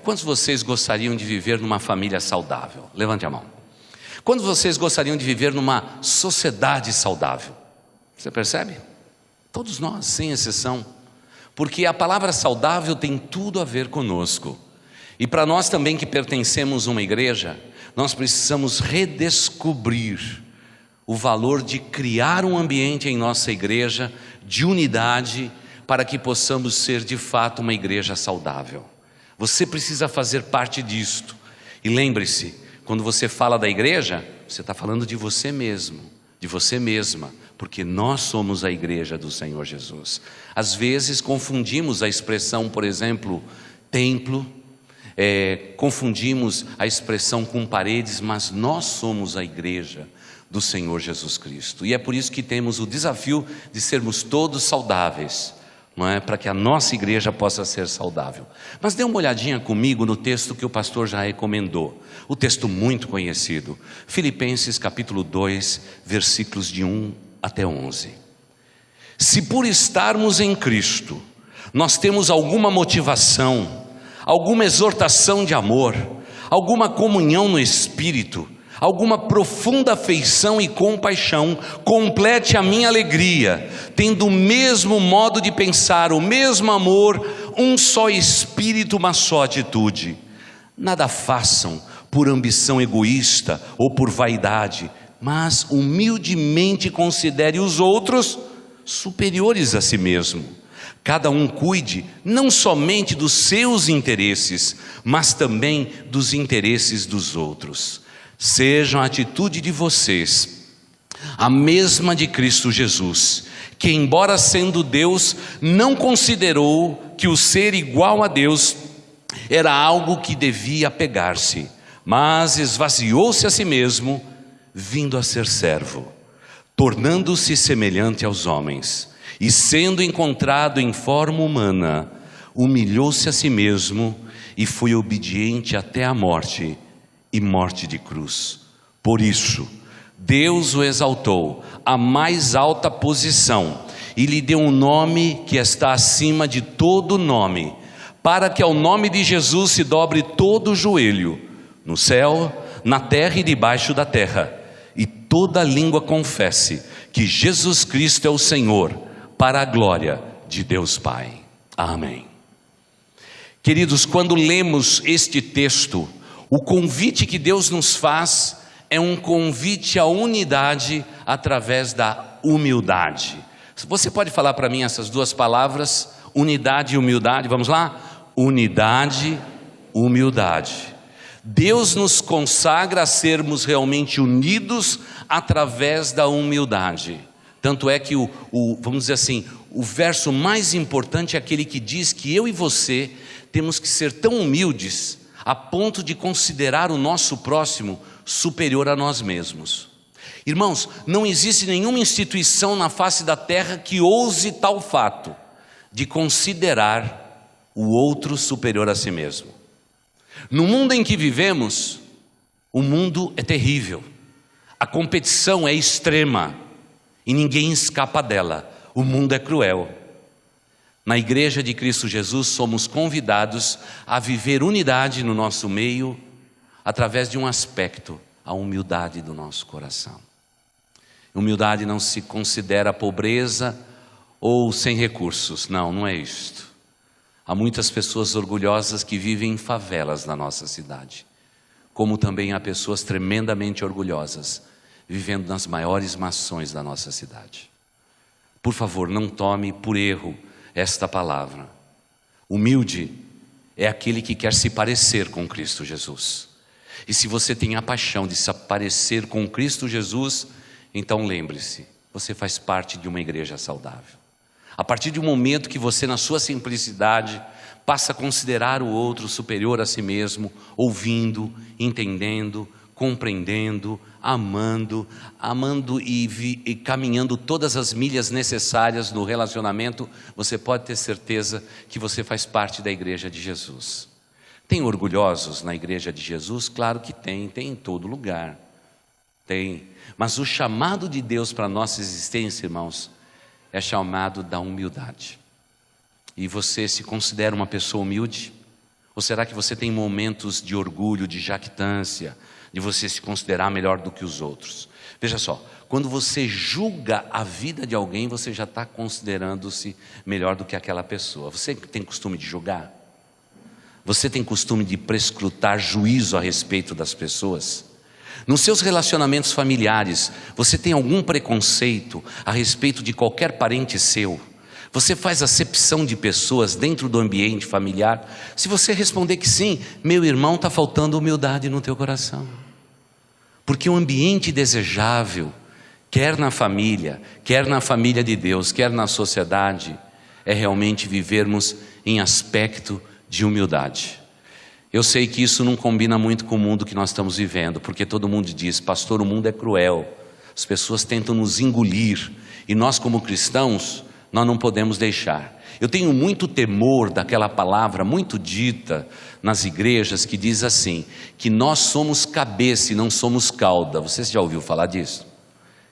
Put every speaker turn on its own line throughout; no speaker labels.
quantos de vocês gostariam de viver numa família saudável? Levante a mão. Quantos de vocês gostariam de viver numa sociedade saudável? Você percebe? Todos nós, sem exceção. Porque a palavra saudável tem tudo a ver conosco. E para nós também que pertencemos a uma igreja, nós precisamos redescobrir o valor de criar um ambiente em nossa igreja de unidade, para que possamos ser de fato uma igreja saudável. Você precisa fazer parte disto. E lembre-se, quando você fala da igreja, você está falando de você mesmo, de você mesma, porque nós somos a igreja do Senhor Jesus. Às vezes confundimos a expressão, por exemplo, templo, confundimos a expressão com paredes, mas nós somos a igreja do Senhor Jesus Cristo. E é por isso que temos o desafio de sermos todos saudáveis, não é? Para que a nossa igreja possa ser saudável. Mas dê uma olhadinha comigo no texto que o pastor já recomendou, o texto muito conhecido, Filipenses capítulo 2, versículos de 1 até 11. Se por estarmos em Cristo, nós temos alguma motivação, alguma exortação de amor, alguma comunhão no Espírito, alguma profunda afeição e compaixão, complete a minha alegria, tendo o mesmo modo de pensar, o mesmo amor, um só Espírito, uma só atitude. Nada façam por ambição egoísta ou por vaidade, mas humildemente considere os outros superiores a si mesmo. Cada um cuide não somente dos seus interesses, mas também dos interesses dos outros. Seja a atitude de vocês a mesma de Cristo Jesus, que embora sendo Deus, não considerou que o ser igual a Deus era algo que devia apegar-se, mas esvaziou-se a si mesmo, vindo a ser servo, tornando-se semelhante aos homens, e sendo encontrado em forma humana, humilhou-se a si mesmo e foi obediente até a morte, e morte de cruz. Por isso, Deus o exaltou à mais alta posição e lhe deu um nome que está acima de todo nome, para que ao nome de Jesus se dobre todo o joelho, no céu, na terra e debaixo da terra, e toda língua confesse que Jesus Cristo é o Senhor, para a glória de Deus Pai. Amém. Queridos, quando lemos este texto, o convite que Deus nos faz é um convite à unidade através da humildade. Você pode falar para mim essas duas palavras, unidade e humildade? Vamos lá? Unidade, humildade. Deus nos consagra a sermos realmente unidos através da humildade. Tanto é que vamos dizer assim, o verso mais importante é aquele que diz que eu e você temos que ser tão humildes a ponto de considerar o nosso próximo superior a nós mesmos. Irmãos, não existe nenhuma instituição na face da terra que ouse tal fato, de considerar o outro superior a si mesmo. No mundo em que vivemos, o mundo é terrível, a competição é extrema, e ninguém escapa dela, o mundo é cruel. Na igreja de Cristo Jesus somos convidados a viver unidade no nosso meio, através de um aspecto, a humildade do nosso coração. Humildade não se considera pobreza ou sem recursos, não é isto. Há muitas pessoas orgulhosas que vivem em favelas na nossa cidade, como também há pessoas tremendamente orgulhosas, vivendo nas maiores mansões da nossa cidade. Por favor, não tome por erro esta palavra. Humilde é aquele que quer se parecer com Cristo Jesus. E se você tem a paixão de se parecer com Cristo Jesus, então lembre-se, você faz parte de uma igreja saudável. A partir do momento que você, na sua simplicidade, passa a considerar o outro superior a si mesmo, ouvindo, entendendo, compreendendo, amando e caminhando todas as milhas necessárias no relacionamento, você pode ter certeza que você faz parte da igreja de Jesus. Tem orgulhosos na igreja de Jesus? Claro que tem em todo lugar. Tem. Mas o chamado de Deus para a nossa existência, irmãos, é chamado da humildade. E você se considera uma pessoa humilde? Ou será que você tem momentos de orgulho, de jactância, de você se considerar melhor do que os outros? Veja só, quando você julga a vida de alguém, você já está considerando-se melhor do que aquela pessoa. Você tem costume de julgar? Você tem costume de prescrutar juízo a respeito das pessoas? Nos seus relacionamentos familiares, você tem algum preconceito a respeito de qualquer parente seu? Você faz acepção de pessoas dentro do ambiente familiar? Se você responder que sim, meu irmão, está faltando humildade no teu coração. Porque o ambiente desejável, quer na família de Deus, quer na sociedade, é realmente vivermos em aspecto de humildade. Eu sei que isso não combina muito com o mundo que nós estamos vivendo, porque todo mundo diz, pastor, o mundo é cruel, as pessoas tentam nos engolir, e nós como cristãos, nós não podemos deixar. Eu tenho muito temor daquela palavra muito dita nas igrejas que diz assim, que nós somos cabeça e não somos cauda. Você já ouviu falar disso?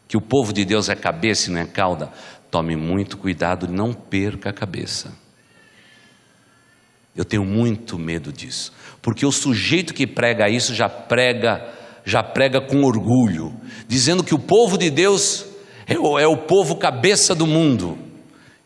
Que o povo de Deus é cabeça e não é cauda? Tome muito cuidado, não perca a cabeça. Eu tenho muito medo disso, porque o sujeito que prega isso já prega com orgulho, dizendo que o povo de Deus é o povo cabeça do mundo.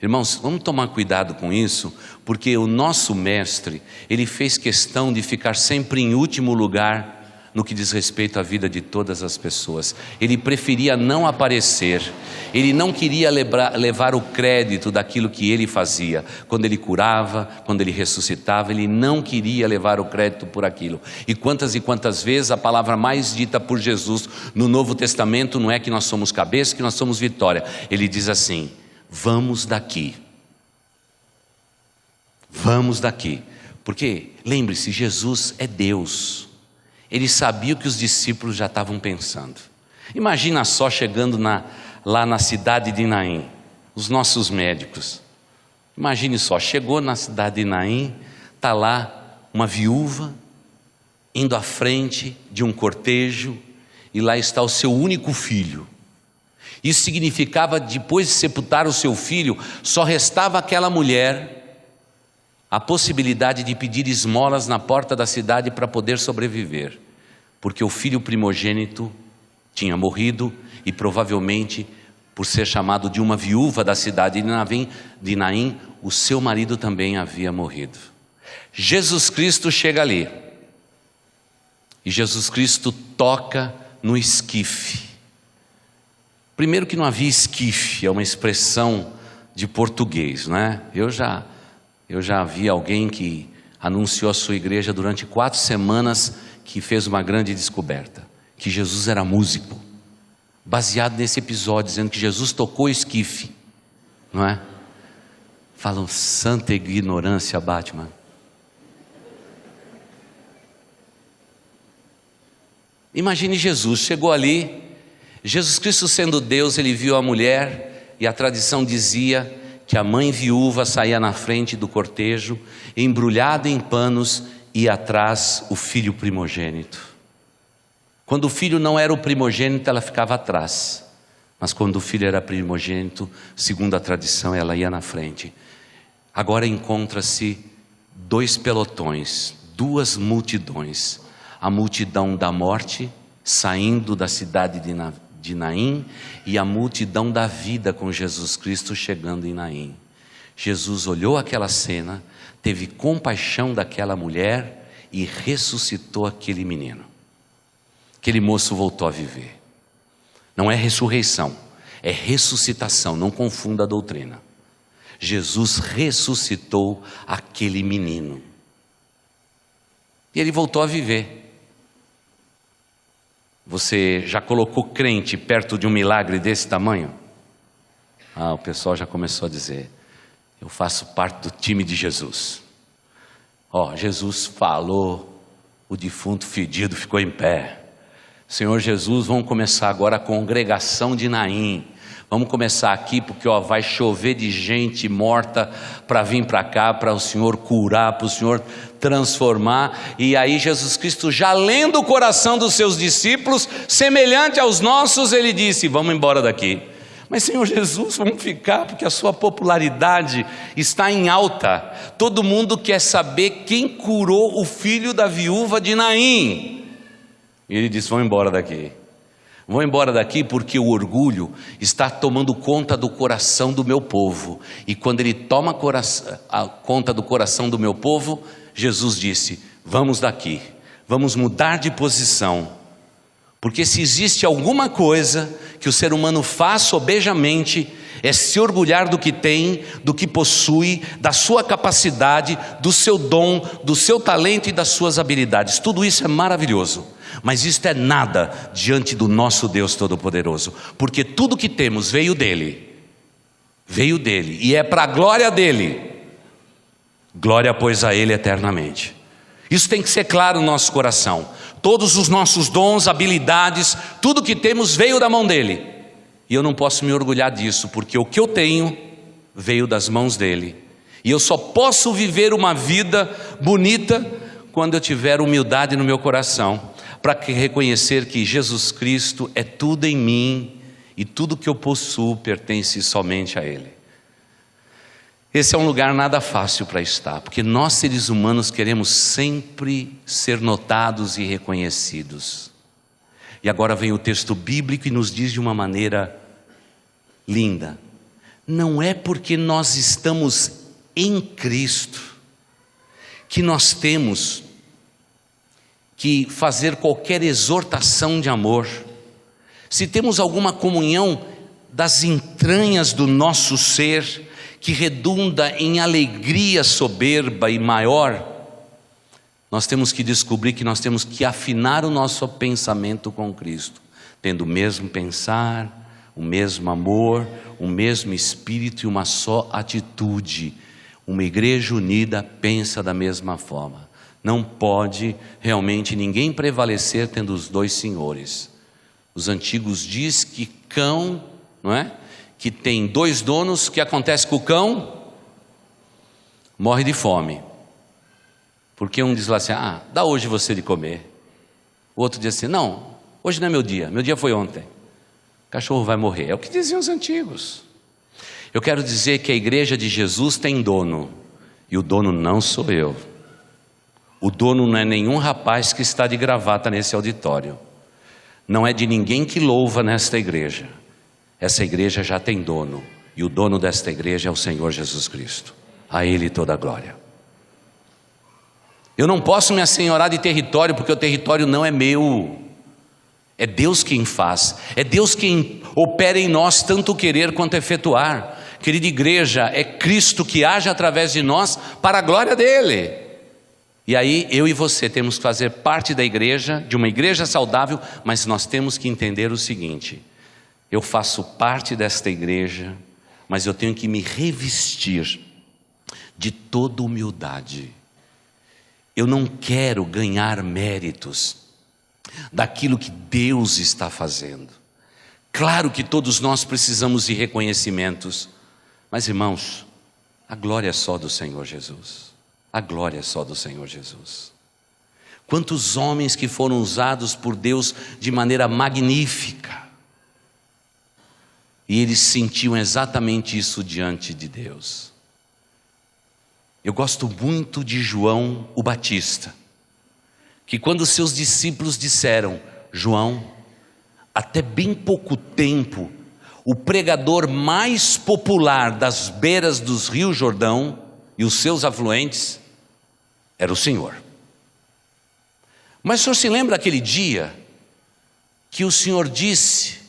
Irmãos, vamos tomar cuidado com isso, porque o nosso mestre, ele fez questão de ficar sempre em último lugar no que diz respeito à vida de todas as pessoas. Ele preferia não aparecer, ele não queria levar o crédito daquilo que ele fazia. Quando ele curava, quando ele ressuscitava, ele não queria levar o crédito por aquilo. E quantas vezes a palavra mais dita por Jesus no Novo Testamento não é que nós somos cabeça, que nós somos vitória. Ele diz assim, vamos daqui. Vamos daqui. Porque, lembre-se, Jesus é Deus. Ele sabia o que os discípulos já estavam pensando. Imagina só chegando lá na cidade de Naim, os nossos médicos. Imagine só, chegou na cidade de Naim, está lá uma viúva, indo à frente de um cortejo, e lá está o seu único filho. Isso significava, depois de sepultar o seu filho, só restava àquela mulher a possibilidade de pedir esmolas na porta da cidade para poder sobreviver, porque o filho primogênito tinha morrido e provavelmente, por ser chamado de uma viúva da cidade de Naim, o seu marido também havia morrido. Jesus Cristo chega ali e Jesus Cristo toca no esquife. Primeiro que não havia esquife, é uma expressão de português, não é? Eu já vi alguém que anunciou a sua igreja durante 4 semanas que fez uma grande descoberta, que Jesus era músico, baseado nesse episódio, dizendo que Jesus tocou esquife, não é? Falam, santa ignorância, Batman. Imagine Jesus, chegou ali, Jesus Cristo sendo Deus, ele viu a mulher, e a tradição dizia que a mãe viúva saía na frente do cortejo, embrulhada em panos, e atrás o filho primogênito. Quando o filho não era o primogênito, ela ficava atrás, mas quando o filho era primogênito, segundo a tradição, ela ia na frente. Agora encontra-se 2 pelotões, 2 multidões, a multidão da morte, saindo da cidade de Naim, e a multidão da vida com Jesus Cristo chegando em Naim. Jesus olhou aquela cena, teve compaixão daquela mulher e ressuscitou aquele menino. Aquele moço voltou a viver. Não é ressurreição, é ressuscitação, não confunda a doutrina. Jesus ressuscitou aquele menino e ele voltou a viver. Você já colocou crente perto de um milagre desse tamanho? O pessoal já começou a dizer, eu faço parte do time de Jesus. Jesus falou, o defunto fedido ficou em pé. Senhor Jesus, vamos começar agora a congregação de Naim. Vamos começar aqui porque vai chover de gente morta para vir para cá, para o Senhor curar, para o Senhor transformar. E aí Jesus Cristo, já lendo o coração dos seus discípulos, semelhante aos nossos, ele disse, vamos embora daqui. Mas Senhor Jesus, vamos ficar, porque a sua popularidade está em alta. Todo mundo quer saber quem curou o filho da viúva de Naim. E ele disse: vão embora daqui. Vão embora daqui porque o orgulho está tomando conta do coração do meu povo. E quando ele toma conta do coração do meu povo, Jesus disse: vamos daqui, vamos mudar de posição. Porque se existe alguma coisa que o ser humano faz sobejamente, é se orgulhar do que tem, do que possui, da sua capacidade, do seu dom, do seu talento e das suas habilidades. Tudo isso é maravilhoso, mas isto é nada diante do nosso Deus Todo-Poderoso, porque tudo que temos veio dele, e é para a glória dele. Glória, pois, a ele eternamente. Isso tem que ser claro no nosso coração. Todos os nossos dons, habilidades, tudo que temos veio da mão dele. E eu não posso me orgulhar disso, porque o que eu tenho veio das mãos dele. E eu só posso viver uma vida bonita quando eu tiver humildade no meu coração, para reconhecer que Jesus Cristo é tudo em mim e tudo que eu possuo pertence somente a ele. Esse é um lugar nada fácil para estar, porque nós seres humanos queremos sempre ser notados e reconhecidos. E agora vem o texto bíblico e nos diz de uma maneira linda: não é porque nós estamos em Cristo que nós temos que fazer qualquer exortação de amor. Se temos alguma comunhão das entranhas do nosso ser, que redunda em alegria soberba e maior, nós temos que descobrir que nós temos que afinar o nosso pensamento com Cristo, tendo o mesmo pensar, o mesmo amor, o mesmo espírito e uma só atitude. Uma igreja unida pensa da mesma forma. Não pode realmente ninguém prevalecer tendo os dois senhores. Os antigos diz que cão, não é? Que tem dois donos, o que acontece com o cão? Morre de fome. Porque um diz lá assim: dá hoje você de comer. O outro diz assim: não, hoje não é meu dia foi ontem. O cachorro vai morrer. É o que diziam os antigos. Eu quero dizer que a igreja de Jesus tem dono, e o dono não sou eu. O dono não é nenhum rapaz que está de gravata nesse auditório. Não é de ninguém que louva nesta igreja. Essa igreja já tem dono, e o dono desta igreja é o Senhor Jesus Cristo. A Ele toda a glória. Eu não posso me assenhorar de território, porque o território não é meu. É Deus quem faz, é Deus quem opera em nós tanto querer quanto efetuar. Querida igreja, é Cristo que age através de nós para a glória dele. E aí eu e você temos que fazer parte da igreja, de uma igreja saudável, mas nós temos que entender o seguinte: eu faço parte desta igreja, mas eu tenho que me revestir de toda humildade. Eu não quero ganhar méritos daquilo que Deus está fazendo. Claro que todos nós precisamos de reconhecimentos, mas irmãos, a glória é só do Senhor Jesus. A glória é só do Senhor Jesus. Quantos homens que foram usados por Deus de maneira magnífica, e eles sentiam exatamente isso diante de Deus. Eu gosto muito de João o Batista, que quando seus discípulos disseram: João, até bem pouco tempo, o pregador mais popular das beiras dos rios Jordão e os seus afluentes era o Senhor. Mas o senhor se lembra aquele dia que o Senhor disse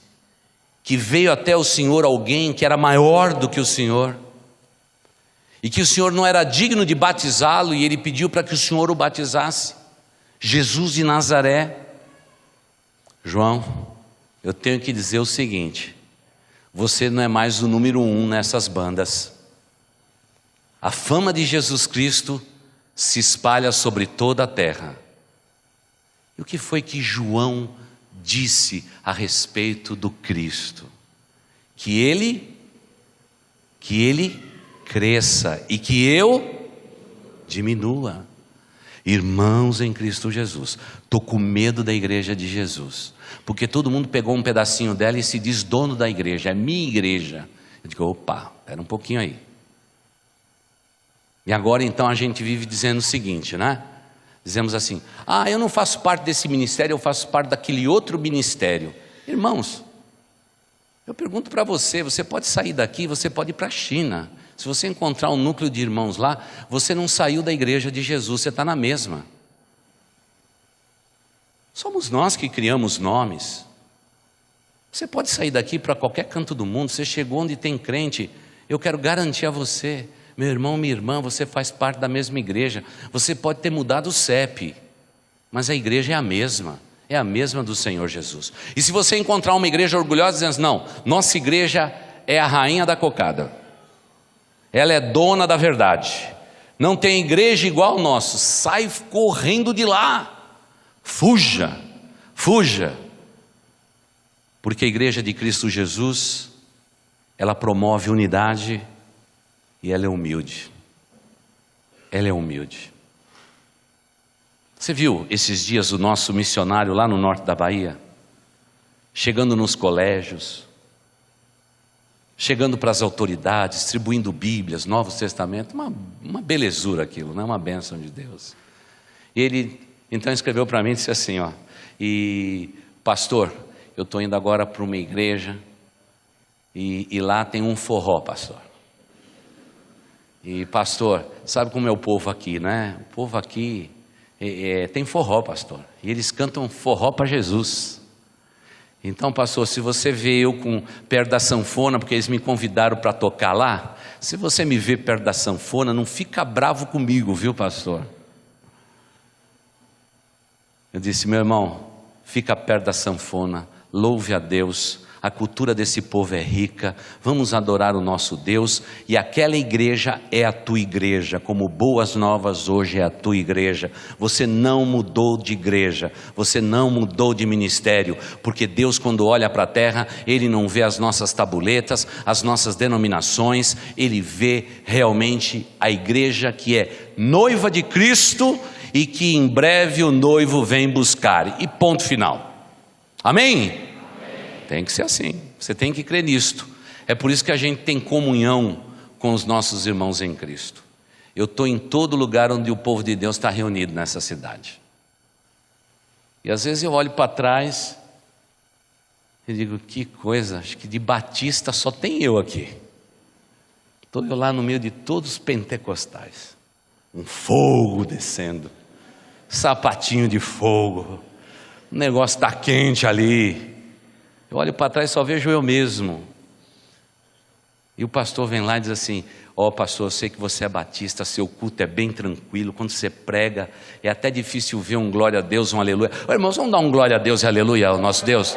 que veio até o Senhor alguém que era maior do que o Senhor, e que o Senhor não era digno de batizá-lo, e ele pediu para que o Senhor o batizasse? Jesus de Nazaré. João, eu tenho que dizer o seguinte: você não é mais o número 1 nessas bandas. A fama de Jesus Cristo se espalha sobre toda a terra. E o que foi que João disse a respeito do Cristo? Que ele cresça e que eu diminua. Irmãos em Cristo Jesus. Estou com medo da igreja de Jesus, porque todo mundo pegou um pedacinho dela e se diz dono da igreja, é minha igreja. Eu digo, opa, espera um pouquinho aí. E agora então a gente vive dizendo o seguinte, né? Dizemos assim, eu não faço parte desse ministério, eu faço parte daquele outro ministério. Irmãos, eu pergunto para você, você pode sair daqui, você pode ir para a China. Se você encontrar um núcleo de irmãos lá, você não saiu da igreja de Jesus, você está na mesma. Somos nós que criamos nomes. Você pode sair daqui para qualquer canto do mundo, você chegou onde tem crente, eu quero garantir a você, meu irmão, minha irmã, você faz parte da mesma igreja. Você pode ter mudado o CEP, mas a igreja é a mesma do Senhor Jesus. E se você encontrar uma igreja orgulhosa dizendo, não, nossa igreja é a rainha da cocada, ela é dona da verdade, não tem igreja igual ao nosso, sai correndo de lá, fuja, porque a igreja de Cristo Jesus, ela promove unidade e ela é humilde. Você viu esses dias o nosso missionário lá no norte da Bahia, chegando nos colégios, chegando para as autoridades, distribuindo Bíblias, Novos Testamentos, uma belezura aquilo, né? Uma bênção de Deus. E ele então escreveu para mim e disse assim, e pastor, eu estou indo agora para uma igreja e lá tem um forró, pastor. E pastor, sabe como é o povo aqui, né? O povo aqui tem forró, pastor, e eles cantam forró para Jesus. Então, pastor, se você vê eu perto da sanfona, porque eles me convidaram para tocar lá, se você me vê perto da sanfona, não fica bravo comigo, viu, pastor? Eu disse, meu irmão, fica perto da sanfona, louve a Deus, a cultura desse povo é rica, vamos adorar o nosso Deus, e aquela igreja é a tua igreja, como Boas Novas hoje é a tua igreja. Você não mudou de igreja, você não mudou de ministério, porque Deus, quando olha para a terra, Ele não vê as nossas tabuletas, as nossas denominações, Ele vê realmente a igreja que é noiva de Cristo e que em breve o noivo vem buscar, e ponto final. Amém? Tem que ser assim, você tem que crer nisto. É por isso que a gente tem comunhão com os nossos irmãos em Cristo. Eu estou em todo lugar onde o povo de Deus está reunido nessa cidade. E às vezes eu olho para trás e digo, que coisa, acho que de batista só tem eu aqui. Estou eu lá no meio de todos os pentecostais. Um fogo descendo, sapatinho de fogo, o negócio está quente ali. Eu olho para trás e só vejo eu mesmo. E o pastor vem lá e diz assim, pastor, eu sei que você é batista, seu culto é bem tranquilo, quando você prega, é até difícil ver um glória a Deus, um aleluia. Irmãos, vamos dar um glória a Deus e aleluia ao nosso Deus?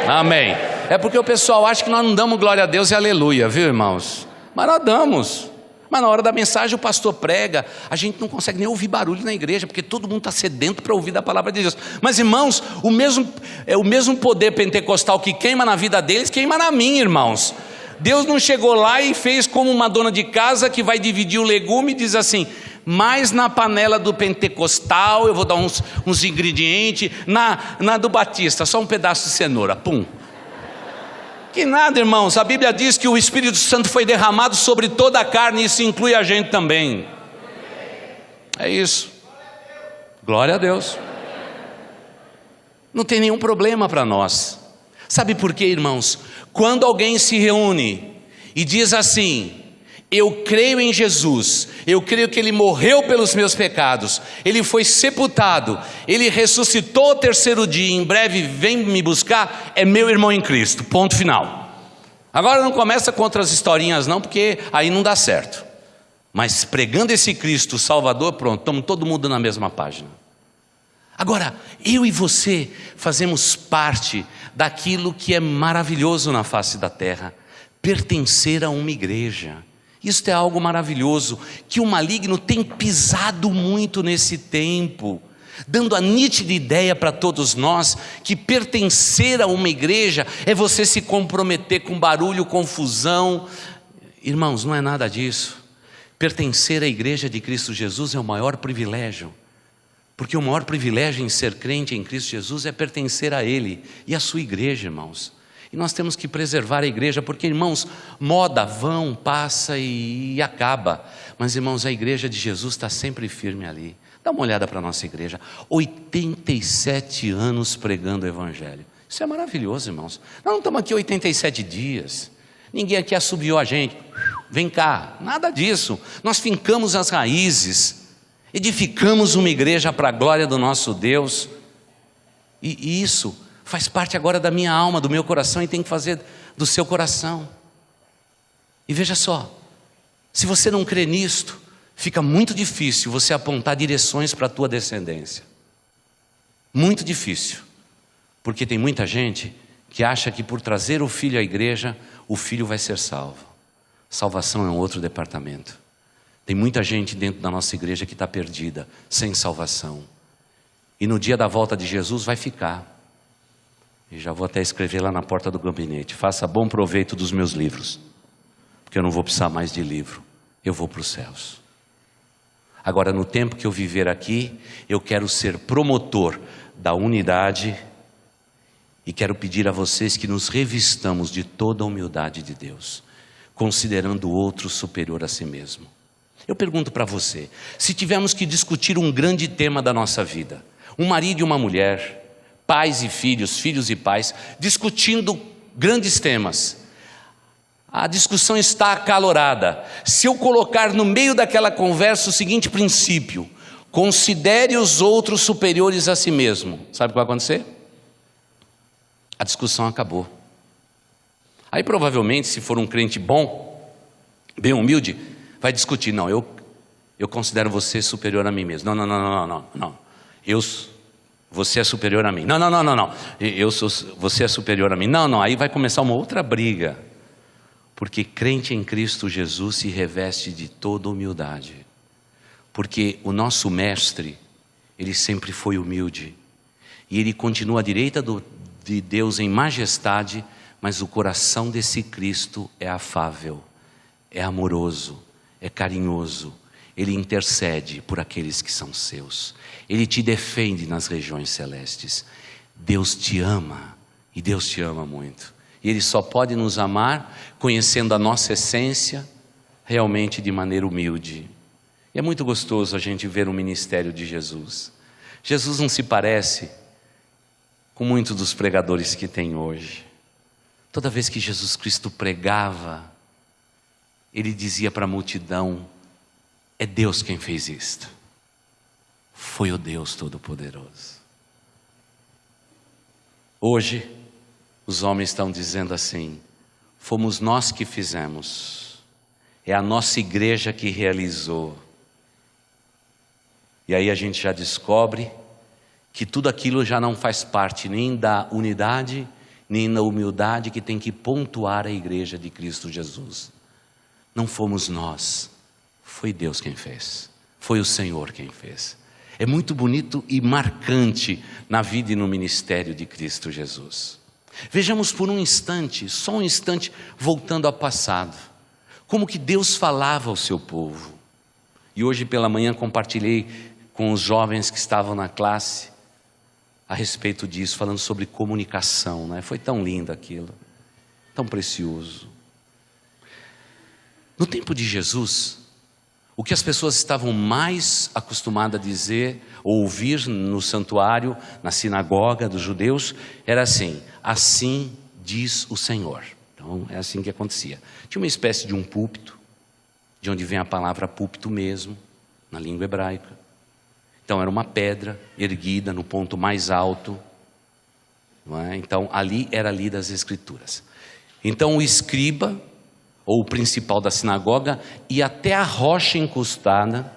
Amém. É porque o pessoal acha que nós não damos glória a Deus e aleluia, viu, irmãos? Mas nós damos. Mas na hora da mensagem o pastor prega, a gente não consegue nem ouvir barulho na igreja, porque todo mundo está sedento para ouvir da palavra de Deus. Mas irmãos, o mesmo poder pentecostal que queima na vida deles, queima na minha, irmãos. Deus não chegou lá e fez como uma dona de casa que vai dividir o legume e diz assim, mas na panela do pentecostal eu vou dar uns ingredientes, na do batista só um pedaço de cenoura, pum. Que nada, irmãos, a Bíblia diz que o Espírito Santo foi derramado sobre toda a carne, e isso inclui a gente também. É isso. Glória a Deus. Não tem nenhum problema para nós. Sabe por quê, irmãos? Quando alguém se reúne e diz assim, eu creio em Jesus, eu creio que Ele morreu pelos meus pecados, Ele foi sepultado, Ele ressuscitou ao terceiro dia, em breve vem me buscar, é meu irmão em Cristo, ponto final. Agora não começa com outras historinhas não, porque aí não dá certo. Mas pregando esse Cristo Salvador, pronto, estamos todo mundo na mesma página. Agora, eu e você fazemos parte daquilo que é maravilhoso na face da terra, pertencer a uma igreja. Isto é algo maravilhoso, que o maligno tem pisado muito nesse tempo, dando a nítida ideia para todos nós, que pertencer a uma igreja é você se comprometer com barulho, confusão. Irmãos, não é nada disso. Pertencer à igreja de Cristo Jesus é o maior privilégio, Porque o maior privilégio em ser crente em Cristo Jesus é pertencer a Ele e à sua igreja, irmãos. E nós temos que preservar a igreja, porque, irmãos, moda vão, passa e acaba. Mas, irmãos, a igreja de Jesus está sempre firme ali. Dá uma olhada para a nossa igreja, 87 anos pregando o Evangelho. Isso é maravilhoso, irmãos. Nós não estamos aqui 87 dias. Ninguém aqui assobiou a gente. Vem cá, nada disso. Nós fincamos as raízes, edificamos uma igreja para a glória do nosso Deus. E isso faz parte agora da minha alma, do meu coração, e tem que fazer do seu coração. E veja só, se você não crê nisto, fica muito difícil você apontar direções para a tua descendência. Muito difícil. Porque tem muita gente que acha que por trazer o filho à igreja, o filho vai ser salvo. Salvação é um outro departamento. Tem muita gente dentro da nossa igreja que está perdida, sem salvação. E no dia da volta de Jesus vai ficar. E já vou até escrever lá na porta do gabinete: faça bom proveito dos meus livros, porque eu não vou precisar mais de livro, eu vou para os céus. Agora, no tempo que eu viver aqui, eu quero ser promotor da unidade e quero pedir a vocês que nos revistamos de toda a humildade de Deus, considerando o outro superior a si mesmo. Eu pergunto para você, se tivermos que discutir um grande tema da nossa vida, um marido e uma mulher, pais e filhos, filhos e pais, discutindo grandes temas, a discussão está acalorada. Se eu colocar no meio daquela conversa o seguinte princípio: considere os outros superiores a si mesmo, sabe o que vai acontecer? A discussão acabou. Aí provavelmente, se for um crente bom, bem humilde, vai discutir: não, eu considero você superior a mim mesmo. Não. Você é superior a mim. Não. Você é superior a mim. Não. Aí vai começar uma outra briga. Porque crente em Cristo Jesus se reveste de toda humildade. Porque o nosso mestre, ele sempre foi humilde. E ele continua à direita de Deus em majestade, mas o coração desse Cristo é afável, é amoroso, é carinhoso. Ele intercede por aqueles que são seus. Ele te defende nas regiões celestes. Deus te ama, e Deus te ama muito. E Ele só pode nos amar conhecendo a nossa essência, realmente de maneira humilde. E é muito gostoso a gente ver o ministério de Jesus. Jesus não se parece com muitos dos pregadores que tem hoje. Toda vez que Jesus Cristo pregava, Ele dizia para a multidão: é Deus quem fez isto. Foi o Deus Todo-Poderoso. Hoje, os homens estão dizendo assim: fomos nós que fizemos, é a nossa igreja que realizou. E aí a gente já descobre que tudo aquilo já não faz parte nem da unidade, nem da humildade que tem que pontuar a igreja de Cristo Jesus. Não fomos nós, foi Deus quem fez, foi o Senhor quem fez. É muito bonito e marcante na vida e no ministério de Cristo Jesus. Vejamos por um instante, só um instante, voltando ao passado, como que Deus falava ao seu povo. E hoje pela manhã compartilhei com os jovens que estavam na classe a respeito disso, falando sobre comunicação, né? Foi tão lindo aquilo, tão precioso. No tempo de Jesus, o que as pessoas estavam mais acostumadas a dizer ou ouvir no santuário, na sinagoga dos judeus, era assim: assim diz o Senhor. Então é assim que acontecia. Tinha uma espécie de um púlpito, de onde vem a palavra púlpito mesmo, na língua hebraica. Então era uma pedra erguida no ponto mais alto, não é? Então ali era lida as escrituras. Então o escriba, ou o principal da sinagoga, ia até a rocha encostada,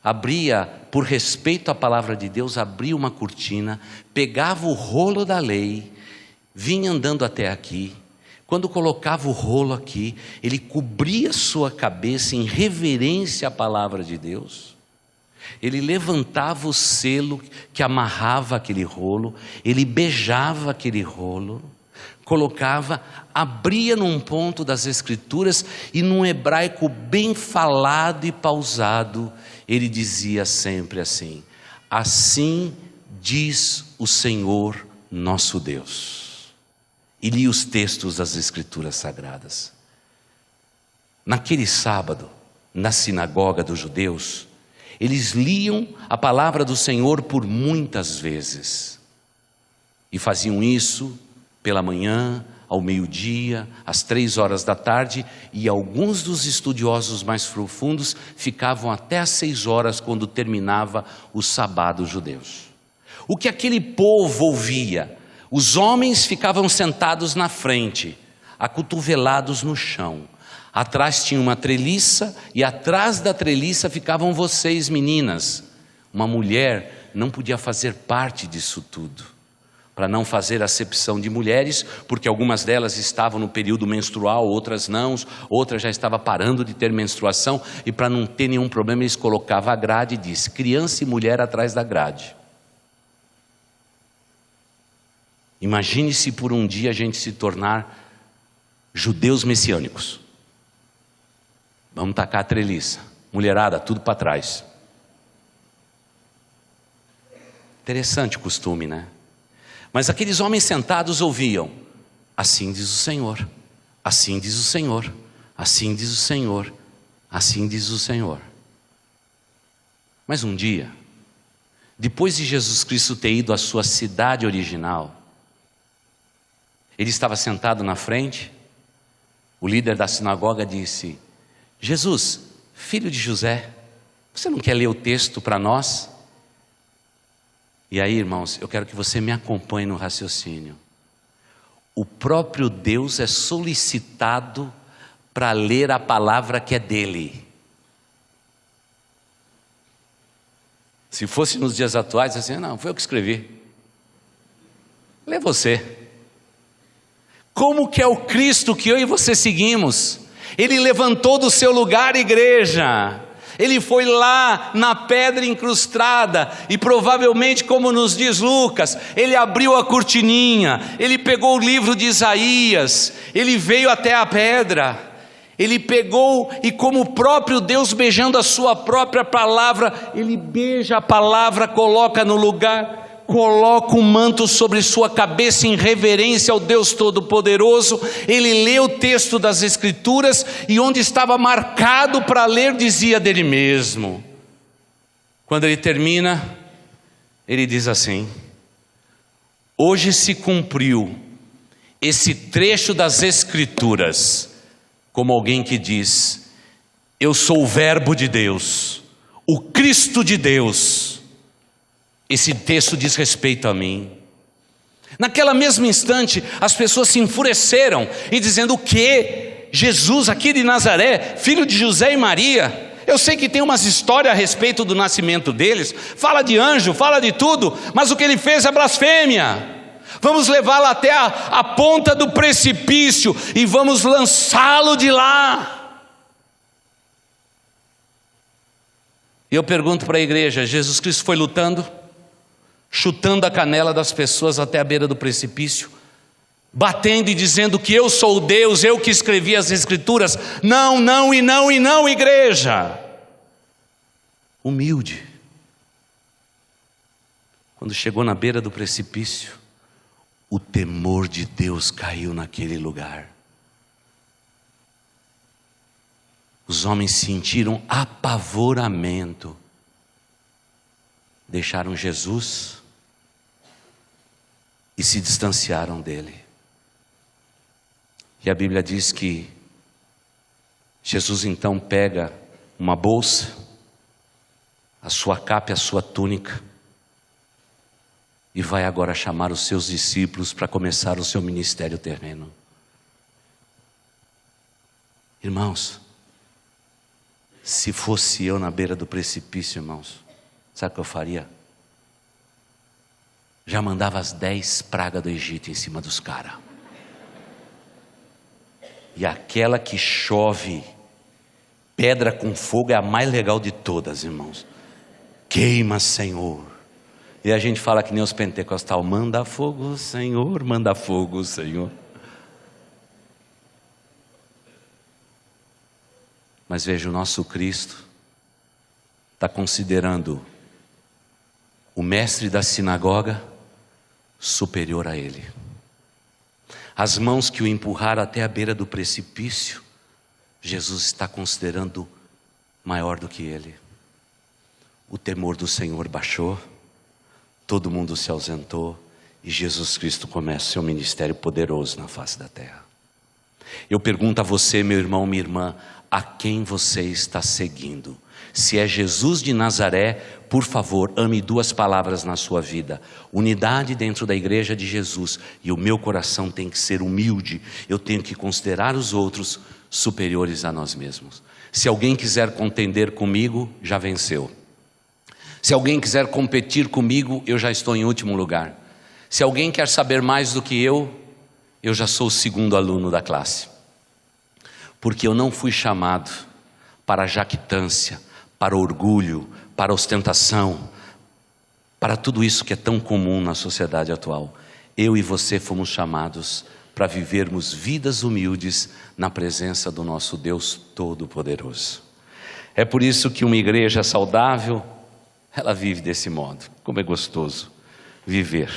abria, por respeito à palavra de Deus, abria uma cortina, pegava o rolo da lei, vinha andando até aqui. Quando colocava o rolo aqui, ele cobria sua cabeça em reverência à palavra de Deus. Ele levantava o selo que amarrava aquele rolo, ele beijava aquele rolo, colocava, abria num ponto das escrituras e num hebraico bem falado e pausado, ele dizia sempre assim: assim diz o Senhor nosso Deus. E lia os textos das Escrituras Sagradas. Naquele sábado, na sinagoga dos judeus, eles liam a palavra do Senhor por muitas vezes. E faziam isso pela manhã, ao meio-dia, às 3 horas da tarde, e alguns dos estudiosos mais profundos ficavam até às 6 horas, quando terminava o sabá dos judeus. O que aquele povo ouvia? Os homens ficavam sentados na frente, acotovelados no chão. Atrás tinha uma treliça, e atrás da treliça ficavam vocês, meninas. Uma mulher não podia fazer parte disso tudo, para não fazer acepção de mulheres, porque algumas delas estavam no período menstrual, outras não, outras já estavam parando de ter menstruação, e para não ter nenhum problema eles colocavam a grade e disse: criança e mulher atrás da grade. Imagine se por um dia a gente se tornar judeus messiânicos. Vamos tacar a treliça, mulherada, tudo para trás. Interessante o costume, né? Mas aqueles homens sentados ouviam: assim diz o Senhor, assim diz o Senhor, assim diz o Senhor, assim diz o Senhor. Mas um dia, depois de Jesus Cristo ter ido à sua cidade original, ele estava sentado na frente. O líder da sinagoga disse: Jesus, filho de José, você não quer ler o texto para nós? E aí, irmãos, eu quero que você me acompanhe no raciocínio. O próprio Deus é solicitado para ler a palavra que é dele. Se fosse nos dias atuais, assim, não, foi eu que escrevi. Lê você. Como que é o Cristo que eu e você seguimos? Ele levantou do seu lugar, igreja. Ele foi lá na pedra incrustada e provavelmente, como nos diz Lucas, ele abriu a cortininha, ele pegou o livro de Isaías, ele veio até a pedra, ele pegou e, como o próprio Deus beijando a sua própria palavra, ele beija a palavra, coloca no lugar, coloca um manto sobre sua cabeça em reverência ao Deus Todo-Poderoso. Ele lê o texto das Escrituras e onde estava marcado para ler, dizia dele mesmo. Quando ele termina, ele diz assim: hoje se cumpriu esse trecho das Escrituras, como alguém que diz: eu sou o Verbo de Deus, o Cristo de Deus. Esse texto diz respeito a mim. Naquela mesma instante, as pessoas se enfureceram e dizendo: o que? Jesus aqui de Nazaré, filho de José e Maria? Eu sei que tem umas histórias a respeito do nascimento deles, fala de anjo, fala de tudo, mas o que ele fez é blasfêmia. Vamos levá-lo até a ponta do precipício e vamos lançá-lo de lá. E eu pergunto para a igreja: Jesus Cristo foi lutando, chutando a canela das pessoas até a beira do precipício, batendo e dizendo que eu sou o Deus, eu que escrevi as Escrituras? Não, não e não e não, igreja. Humilde. Quando chegou na beira do precipício, o temor de Deus caiu naquele lugar. Os homens sentiram apavoramento, deixaram Jesus e se distanciaram dele. E a Bíblia diz que Jesus então pega uma bolsa, a sua capa e a sua túnica, e vai agora chamar os seus discípulos para começar o seu ministério terreno. Irmãos, se fosse eu na beira do precipício, irmãos, sabe o que eu faria? Já mandava as 10 pragas do Egito em cima dos caras. E aquela que chove pedra com fogo é a mais legal de todas, irmãos. Queima, Senhor. E a gente fala que nem os pentecostais: manda fogo, Senhor, manda fogo, Senhor. Mas veja, o nosso Cristo está considerando o mestre da sinagoga superior a ele. As mãos que o empurraram até a beira do precipício, Jesus está considerando maior do que ele. O temor do Senhor baixou, todo mundo se ausentou e Jesus Cristo começa o seu ministério poderoso na face da terra. Eu pergunto a você, meu irmão, minha irmã, a quem você está seguindo? Se é Jesus de Nazaré, por favor, ame 2 palavras na sua vida: unidade dentro da igreja de Jesus. E o meu coração tem que ser humilde, eu tenho que considerar os outros superiores a nós mesmos. Se alguém quiser contender comigo, já venceu. Se alguém quiser competir comigo, eu já estou em último lugar. Se alguém quer saber mais do que eu já sou o 2º aluno da classe. Porque eu não fui chamado para jactância, para orgulho, para ostentação, para tudo isso que é tão comum na sociedade atual. Eu e você fomos chamados para vivermos vidas humildes na presença do nosso Deus Todo-Poderoso. É por isso que uma igreja saudável, ela vive desse modo. Como é gostoso viver.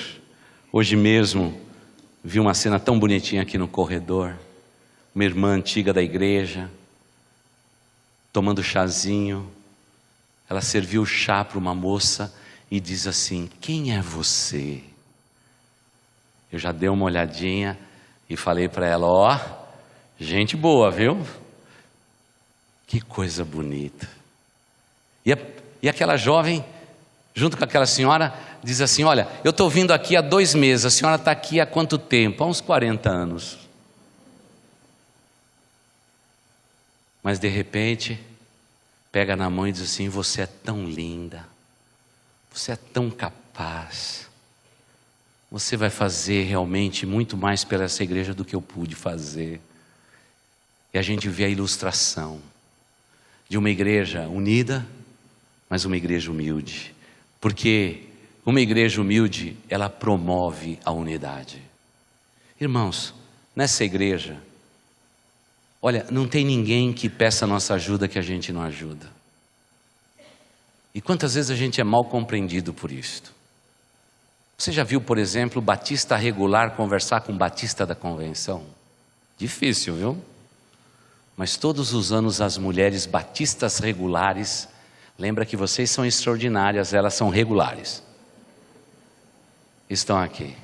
Hoje mesmo vi uma cena tão bonitinha aqui no corredor. Uma irmã antiga da igreja, tomando chazinho. Ela serviu chá para uma moça e diz assim: quem é você? Eu já dei uma olhadinha e falei para ela: ó, gente boa, viu? Que coisa bonita. E aquela jovem, junto com aquela senhora, diz assim: olha, eu estou vindo aqui há 2 meses, a senhora está aqui há quanto tempo? Há uns 40 anos. Mas de repente, pega na mão e diz assim: você é tão linda, você é tão capaz, você vai fazer realmente muito mais pela essa igreja do que eu pude fazer. E a gente vê a ilustração de uma igreja unida, mas uma igreja humilde. Porque uma igreja humilde, ela promove a unidade. Irmãos, nessa igreja, olha, não tem ninguém que peça a nossa ajuda que a gente não ajuda. E quantas vezes a gente é mal compreendido por isto? Você já viu, por exemplo, batista regular conversar com batista da convenção? Difícil, viu? Mas todos os anos as mulheres batistas regulares, lembra que vocês são extraordinárias, elas são regulares, estão aqui.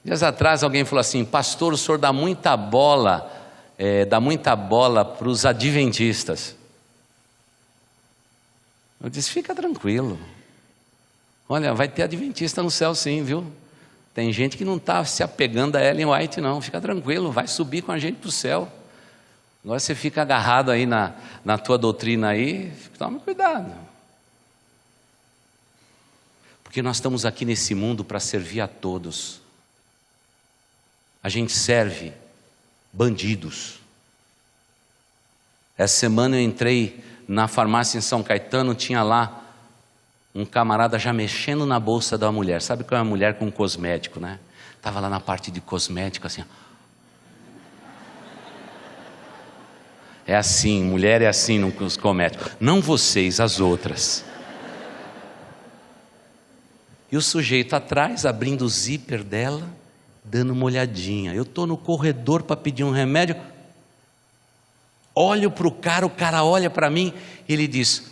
Dias atrás alguém falou assim: pastor, o senhor dá muita bola para os adventistas. Eu disse: fica tranquilo, olha, vai ter adventista no céu sim, viu? Tem gente que não está se apegando a Ellen White não, fica tranquilo, vai subir com a gente para o céu. Agora você fica agarrado aí na tua doutrina aí, tome cuidado. Porque nós estamos aqui nesse mundo para servir a todos. A gente serve bandidos. Essa semana eu entrei na farmácia em São Caetano, tinha lá um camarada já mexendo na bolsa da mulher. Sabe que é uma mulher com cosmético, né? Estava lá na parte de cosmético assim. É assim, mulher é assim nos cosméticos. Não vocês, as outras. E o sujeito atrás, abrindo o zíper dela, dando uma olhadinha. Eu estou no corredor para pedir um remédio. Olho para o cara olha para mim, ele diz: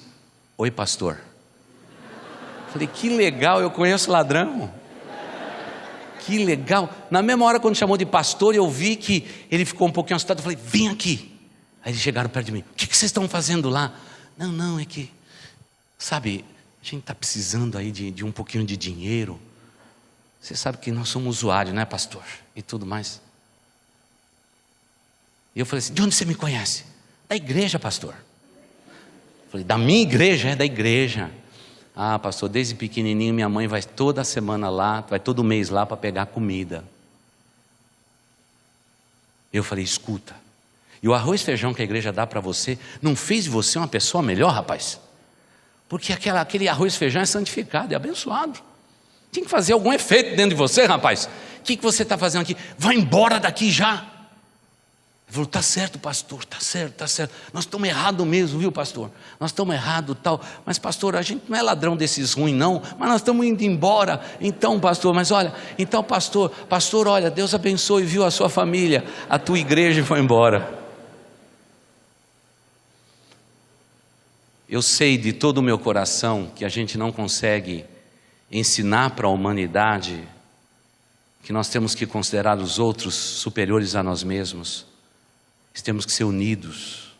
oi pastor. Falei: que legal, eu conheço ladrão. Que legal. Na mesma hora quando chamou de pastor, eu vi que ele ficou um pouquinho assustado. Eu falei: vem aqui. Aí eles chegaram perto de mim: o que vocês estão fazendo lá? Não, é que, sabe, a gente está precisando aí de um pouquinho de dinheiro. Você sabe que nós somos usuários, né pastor? E tudo mais. E eu falei assim: de onde você me conhece? Da igreja, pastor. Eu falei: da minha igreja? É da igreja. Ah, pastor, desde pequenininho minha mãe vai toda semana lá, vai todo mês lá para pegar comida. Eu falei: escuta, e o arroz e feijão que a igreja dá para você, não fez de você uma pessoa melhor, rapaz? Porque aquele arroz e feijão é santificado, é abençoado. Tem que fazer algum efeito dentro de você, rapaz. O que você está fazendo aqui? Vai embora daqui já. Ele falou, está certo, pastor, está certo, está certo. Nós estamos errados mesmo, viu, pastor? Nós estamos errados tal. Mas, pastor, a gente não é ladrão desses ruins, não. Mas nós estamos indo embora. Então, pastor, mas olha, então, pastor, olha, Deus abençoe, viu, a sua família, a tua igreja, e foi embora. Eu sei de todo o meu coração que a gente não consegue ensinar para a humanidade que nós temos que considerar os outros superiores a nós mesmos. Temos que ser unidos.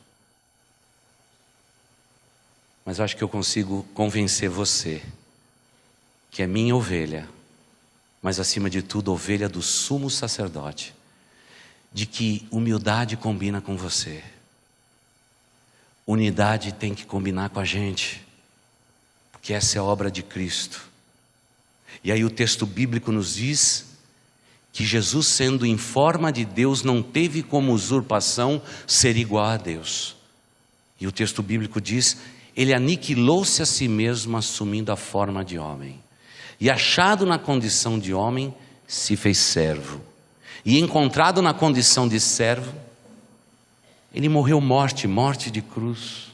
Mas eu acho que eu consigo convencer você que é minha ovelha, mas acima de tudo ovelha do sumo sacerdote, de que humildade combina com você, unidade tem que combinar com a gente, porque essa é a obra de Cristo. E aí o texto bíblico nos diz que Jesus, sendo em forma de Deus, não teve como usurpação ser igual a Deus. E o texto bíblico diz, ele aniquilou-se a si mesmo, assumindo a forma de homem. E achado na condição de homem, se fez servo. E encontrado na condição de servo, ele morreu morte de cruz.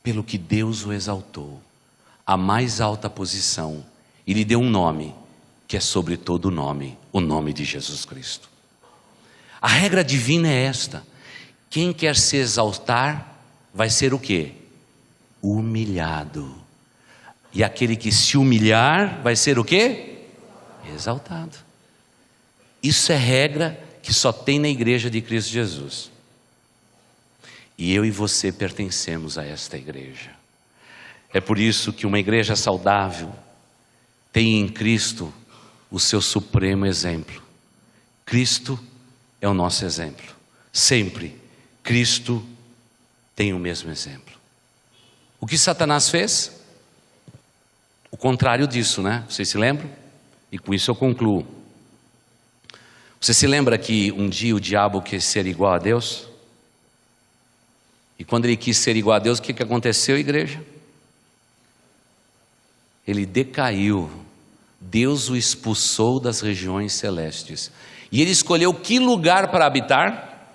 Pelo que Deus o exaltou à mais alta posição e lhe deu um nome que é sobre todo nome, o nome de Jesus Cristo. A regra divina é esta: quem quer se exaltar vai ser o quê? Humilhado. E aquele que se humilhar vai ser o quê? Exaltado. Isso é regra que só tem na igreja de Cristo Jesus. E eu e você pertencemos a esta igreja. É por isso que uma igreja saudável tem em Cristo o seu supremo exemplo. Cristo é o nosso exemplo. Sempre Cristo tem o mesmo exemplo. O que Satanás fez? O contrário disso, né? Vocês se lembram? E com isso eu concluo. Você se lembra que um dia o diabo quis ser igual a Deus? E quando ele quis ser igual a Deus, o que aconteceu, igreja? Ele decaiu. Deus o expulsou das regiões celestes. E ele escolheu que lugar para habitar?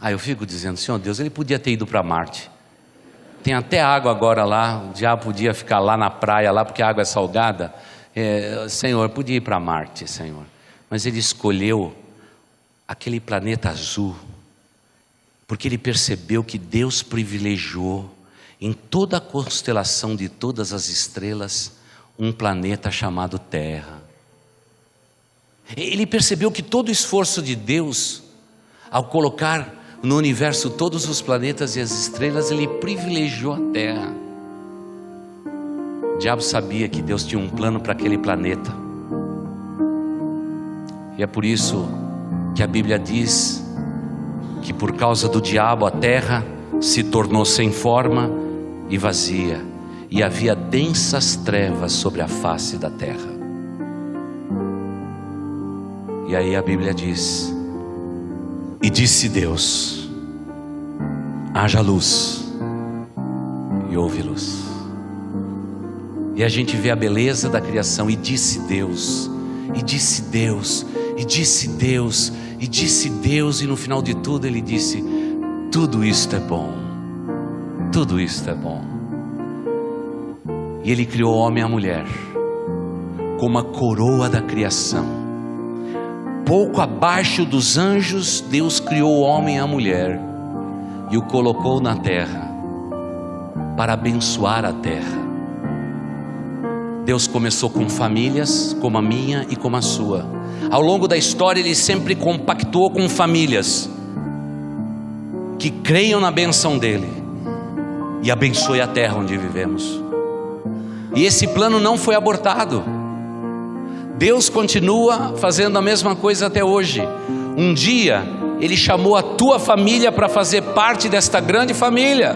Eu fico dizendo, Senhor Deus, ele podia ter ido para Marte. Tem até água agora lá, o diabo podia ficar lá na praia, lá porque a água é salgada. Senhor, podia ir para Marte, Senhor. Mas ele escolheu aquele planeta azul, porque ele percebeu que Deus privilegiou em toda a constelação de todas as estrelas um planeta chamado Terra. Ele percebeu que todo o esforço de Deus, ao colocar no universo todos os planetas e as estrelas, ele privilegiou a Terra. O diabo sabia que Deus tinha um plano para aquele planeta. E é por isso que a Bíblia diz que por causa do diabo a terra se tornou sem forma e vazia, e havia densas trevas sobre a face da terra. E aí a Bíblia diz: e disse Deus, haja luz, e houve luz. E a gente vê a beleza da criação, e disse Deus, e disse Deus, e disse Deus, e disse Deus, e no final de tudo ele disse: tudo isto é bom, tudo isto é bom. E ele criou o homem e a mulher como a coroa da criação. Pouco abaixo dos anjos, Deus criou o homem e a mulher e o colocou na terra para abençoar a terra. Deus começou com famílias como a minha e como a sua. Ao longo da história ele sempre compactuou com famílias que creiam na benção dele e abençoe a terra onde vivemos. E esse plano não foi abortado. Deus continua fazendo a mesma coisa até hoje. Um dia ele chamou a tua família para fazer parte desta grande família,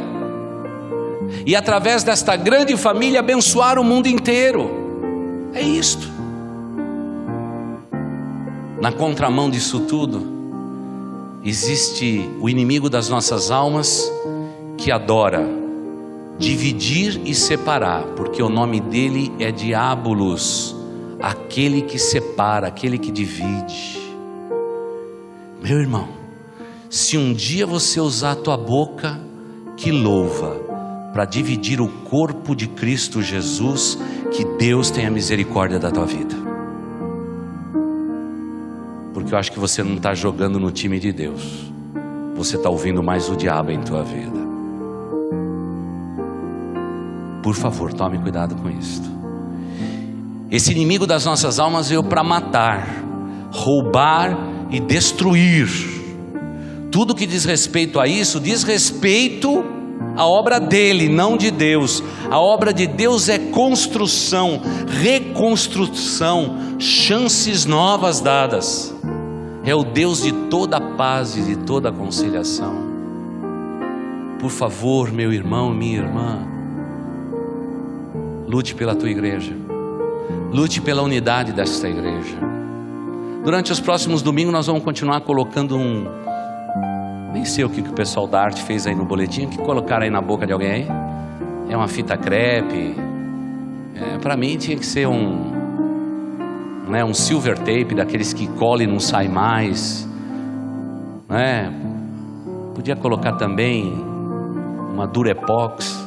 e através desta grande família abençoar o mundo inteiro. É isto. Na contramão disso tudo, existe o inimigo das nossas almas, que adora dividir e separar, porque o nome dele é Diabolos, aquele que separa, aquele que divide. Meu irmão, se um dia você usar a tua boca que louva para dividir o corpo de Cristo Jesus, que Deus tenha misericórdia da tua vida. Porque eu acho que você não está jogando no time de Deus. Você está ouvindo mais o diabo em tua vida. Por favor, tome cuidado com isso. Esse inimigo das nossas almas veio para matar, roubar e destruir. Tudo que diz respeito a isso, diz respeito à obra dele, não de Deus. A obra de Deus é construção, reconstrução, chances novas dadas. É o Deus de toda paz e de toda conciliação. Por favor, meu irmão, minha irmã, lute pela tua igreja, lute pela unidade desta igreja. Durante os próximos domingos nós vamos continuar colocando nem sei o que o pessoal da arte fez aí no boletim, que colocaram aí na boca de alguém aí. É uma fita crepe. Para mim tinha que ser um silver tape, daqueles que cola e não sai mais, Podia colocar também uma Durepox.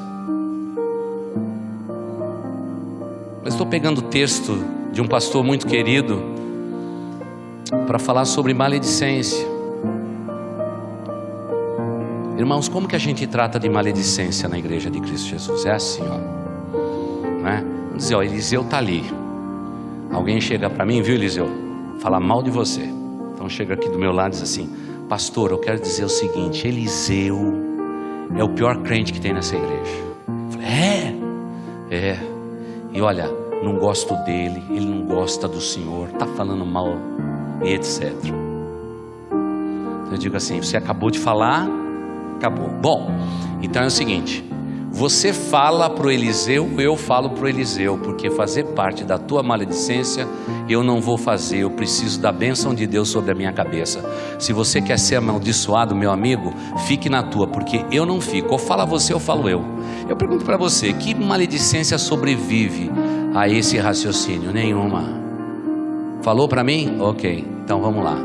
Mas estou pegando o texto de um pastor muito querido para falar sobre maledicência. Irmãos, como que a gente trata de maledicência na igreja de Cristo Jesus? É assim, Vamos dizer, Eliseu está ali. Alguém chega para mim, viu, Eliseu? Falar mal de você. Então chega aqui do meu lado e diz assim: pastor, eu quero dizer o seguinte, Eliseu é o pior crente que tem nessa igreja. Eu falei, é. E olha, não gosto dele, ele não gosta do Senhor, está falando mal e etc. Eu digo assim: você acabou de falar, acabou. Bom, então é o seguinte, você fala para o Eliseu, eu falo para o Eliseu, porque fazer parte da tua maledicência eu não vou fazer. Eu preciso da bênção de Deus sobre a minha cabeça. Se você quer ser amaldiçoado, meu amigo, fique na tua, porque eu não fico. Ou fala você ou falo eu. Eu pergunto para você, que maledicência sobrevive a esse raciocínio? Nenhuma. Falou para mim? Ok, então vamos lá.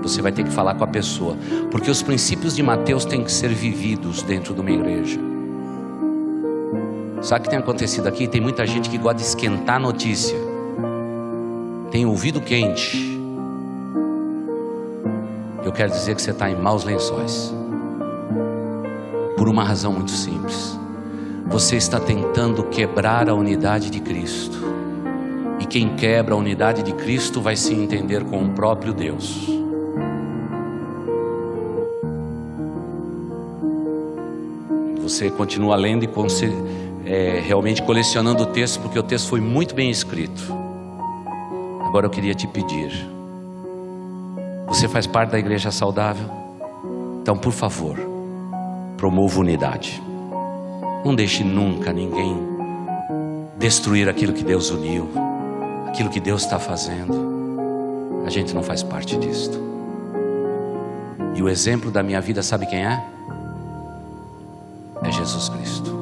Você vai ter que falar com a pessoa, porque os princípios de Mateus têm que ser vividos dentro de uma igreja. Sabe o que tem acontecido aqui? Tem muita gente que gosta de esquentar a notícia, tem ouvido quente. Eu quero dizer que você está em maus lençóis, por uma razão muito simples. Você está tentando quebrar a unidade de Cristo, e quem quebra a unidade de Cristo vai se entender com o próprio Deus. Você continua lendo e realmente colecionando o texto, porque o texto foi muito bem escrito. Agora eu queria te pedir, você faz parte da igreja saudável? Então, por favor, promova unidade. Não deixe nunca ninguém destruir aquilo que Deus uniu, aquilo que Deus está fazendo. A gente não faz parte disto. E o exemplo da minha vida, sabe quem é? É Jesus Cristo.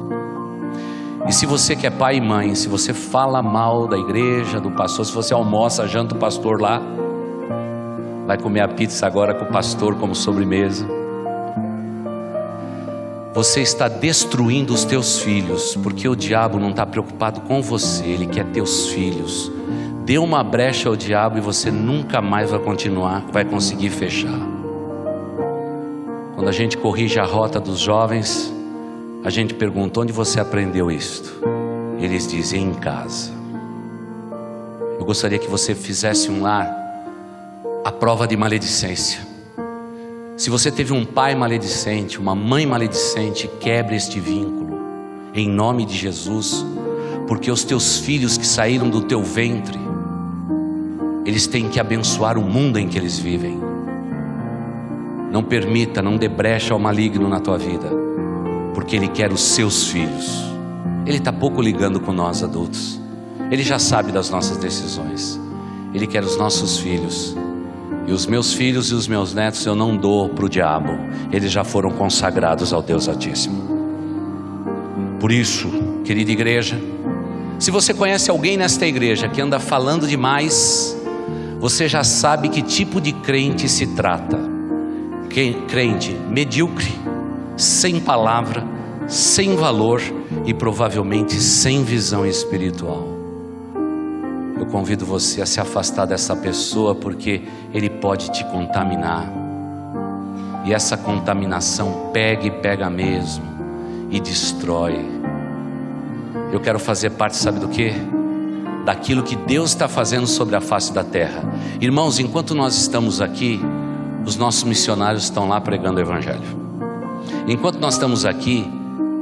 E se você que é pai e mãe, se você fala mal da igreja, do pastor, se você almoça, janta o pastor lá, vai comer a pizza agora com o pastor como sobremesa, você está destruindo os teus filhos, porque o diabo não está preocupado com você, ele quer teus filhos. Dê uma brecha ao diabo e você nunca mais vai conseguir fechar. Quando a gente corrige a rota dos jovens, a gente pergunta: onde você aprendeu isto? Eles dizem: em casa. Eu gostaria que você fizesse um lar à prova de maledicência. Se você teve um pai maledicente, uma mãe maledicente, quebre este vínculo em nome de Jesus, porque os teus filhos que saíram do teu ventre, eles têm que abençoar o mundo em que eles vivem. Não permita, não dê brecha ao maligno na tua vida, porque ele quer os seus filhos. Ele está pouco ligando com nós adultos, ele já sabe das nossas decisões. Ele quer os nossos filhos. E os meus filhos e os meus netos eu não dou para o diabo, eles já foram consagrados ao Deus Altíssimo. Por isso, querida igreja, se você conhece alguém nesta igreja que anda falando demais, você já sabe que tipo de crente se trata. crente medíocre, sem palavra, sem valor e provavelmente sem visão espiritual. Eu convido você a se afastar dessa pessoa, porque ele pode te contaminar. E essa contaminação pega e pega mesmo e destrói. Eu quero fazer parte, sabe do quê? Daquilo que Deus está fazendo sobre a face da terra. Irmãos, enquanto nós estamos aqui, os nossos missionários estão lá pregando o Evangelho. Enquanto nós estamos aqui,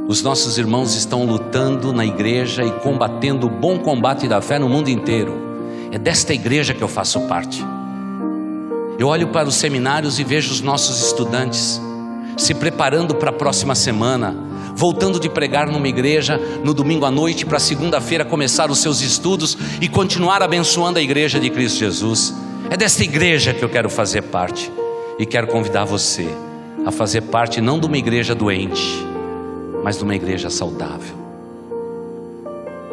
os nossos irmãos estão lutando na igreja e combatendo o bom combate da fé no mundo inteiro. É desta igreja que eu faço parte. Eu olho para os seminários e vejo os nossos estudantes se preparando para a próxima semana, voltando de pregar numa igreja no domingo à noite, para segunda-feira começar os seus estudos e continuar abençoando a igreja de Cristo Jesus. É desta igreja que eu quero fazer parte. E quero convidar você a fazer parte não de uma igreja doente, mas de uma igreja saudável.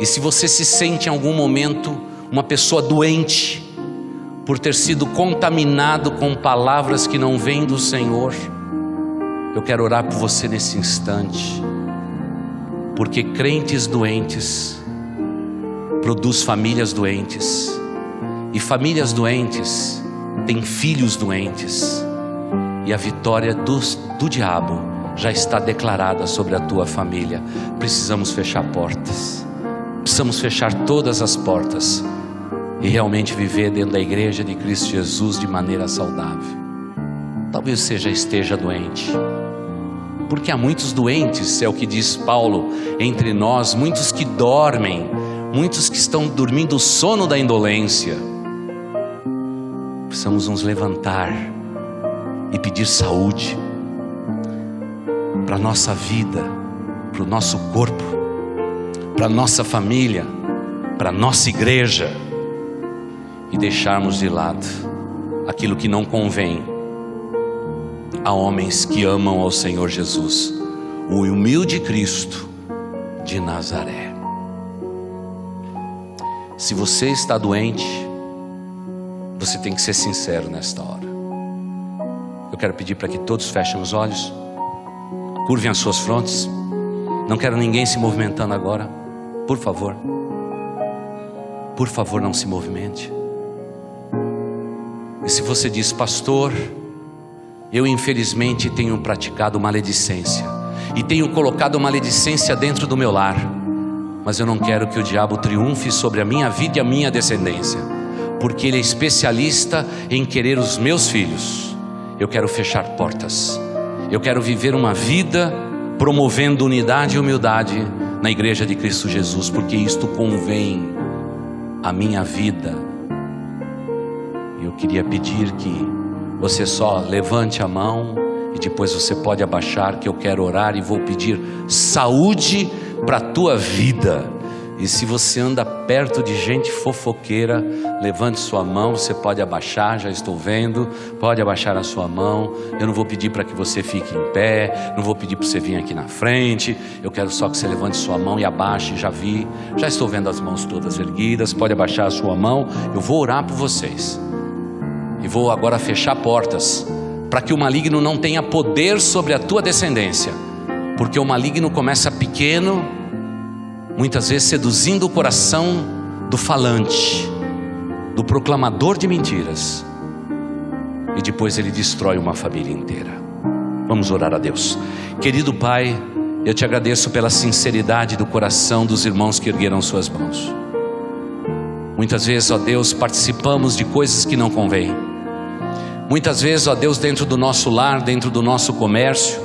E se você se sente em algum momento uma pessoa doente, por ter sido contaminado com palavras que não vêm do Senhor, eu quero orar por você nesse instante, porque crentes doentes produz famílias doentes, e famílias doentes têm filhos doentes, e a vitória do diabo já está declarada sobre a tua família. Precisamos fechar portas, precisamos fechar todas as portas e realmente viver dentro da igreja de Cristo Jesus de maneira saudável. Talvez você já esteja doente, porque há muitos doentes, é o que diz Paulo, entre nós, muitos que dormem, muitos que estão dormindo o sono da indolência. Precisamos nos levantar e pedir saúde para a nossa vida, para o nosso corpo, para a nossa família, para a nossa igreja, e deixarmos de lado aquilo que não convém a homens que amam ao Senhor Jesus, o humilde Cristo de Nazaré. Se você está doente, você tem que ser sincero nesta hora. Eu quero pedir para que todos fechem os olhos, curvem as suas frontes. Não quero ninguém se movimentando agora. Por favor, não se movimente. E se você diz: pastor, eu infelizmente tenho praticado maledicência, e tenho colocado maledicência dentro do meu lar, mas eu não quero que o diabo triunfe sobre a minha vida e a minha descendência, porque ele é especialista em querer os meus filhos. Eu quero fechar portas. Eu quero viver uma vida promovendo unidade e humildade na igreja de Cristo Jesus, porque isto convém à minha vida. Eu queria pedir que você só levante a mão e depois você pode abaixar, que eu quero orar e vou pedir saúde para a tua vida. E se você anda perto de gente fofoqueira, levante sua mão. Você pode abaixar, já estou vendo. Pode abaixar a sua mão. Eu não vou pedir para que você fique em pé, não vou pedir para você vir aqui na frente. Eu quero só que você levante sua mão e abaixe. Já vi, já estou vendo as mãos todas erguidas. Pode abaixar a sua mão. Eu vou orar por vocês. E vou agora fechar portas, para que o maligno não tenha poder sobre a tua descendência. Porque o maligno começa pequeno, muitas vezes seduzindo o coração do falante, do proclamador de mentiras, e depois ele destrói uma família inteira. Vamos orar a Deus. Querido Pai, eu te agradeço pela sinceridade do coração dos irmãos que ergueram suas mãos. Muitas vezes, ó Deus, participamos de coisas que não convêm. Muitas vezes, ó Deus, dentro do nosso lar, dentro do nosso comércio,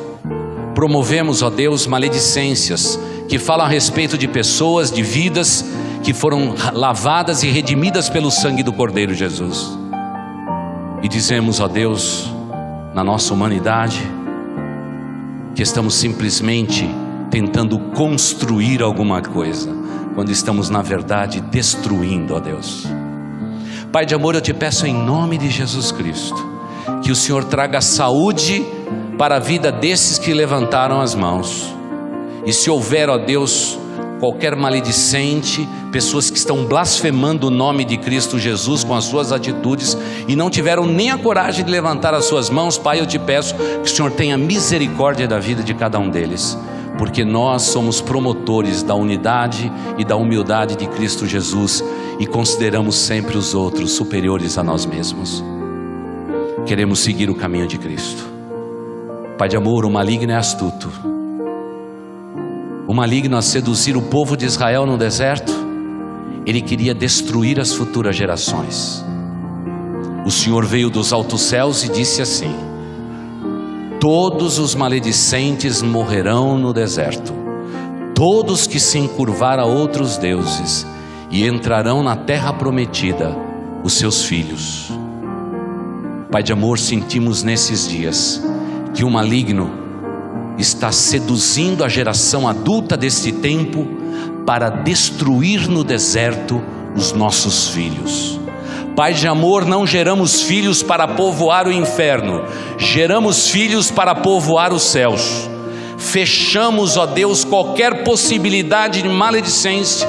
promovemos, ó Deus, maledicências que falam a respeito de pessoas, de vidas que foram lavadas e redimidas pelo sangue do Cordeiro Jesus. E dizemos, ó Deus, na nossa humanidade, que estamos simplesmente tentando construir alguma coisa, quando estamos na verdade destruindo, ó Deus. Pai de amor, eu te peço em nome de Jesus Cristo, que o Senhor traga saúde para a vida desses que levantaram as mãos. E se houver, ó Deus, qualquer maledicente, pessoas que estão blasfemando o nome de Cristo Jesus com as suas atitudes e não tiveram nem a coragem de levantar as suas mãos. Pai, eu te peço que o Senhor tenha misericórdia da vida de cada um deles, porque nós somos promotores da unidade e da humildade de Cristo Jesus e consideramos sempre os outros superiores a nós mesmos. Queremos seguir o caminho de Cristo. Pai de amor, o maligno é astuto. O maligno, a seduzir o povo de Israel no deserto, ele queria destruir as futuras gerações. O Senhor veio dos altos céus e disse assim: todos os maledicentes morrerão no deserto, todos que se encurvar a outros deuses, e entrarão na terra prometida, os seus filhos. Pai de amor, sentimos nesses dias que o maligno está seduzindo a geração adulta deste tempo para destruir no deserto os nossos filhos. Pai de amor, não geramos filhos para povoar o inferno, geramos filhos para povoar os céus. Fechamos, ó Deus, qualquer possibilidade de maledicência,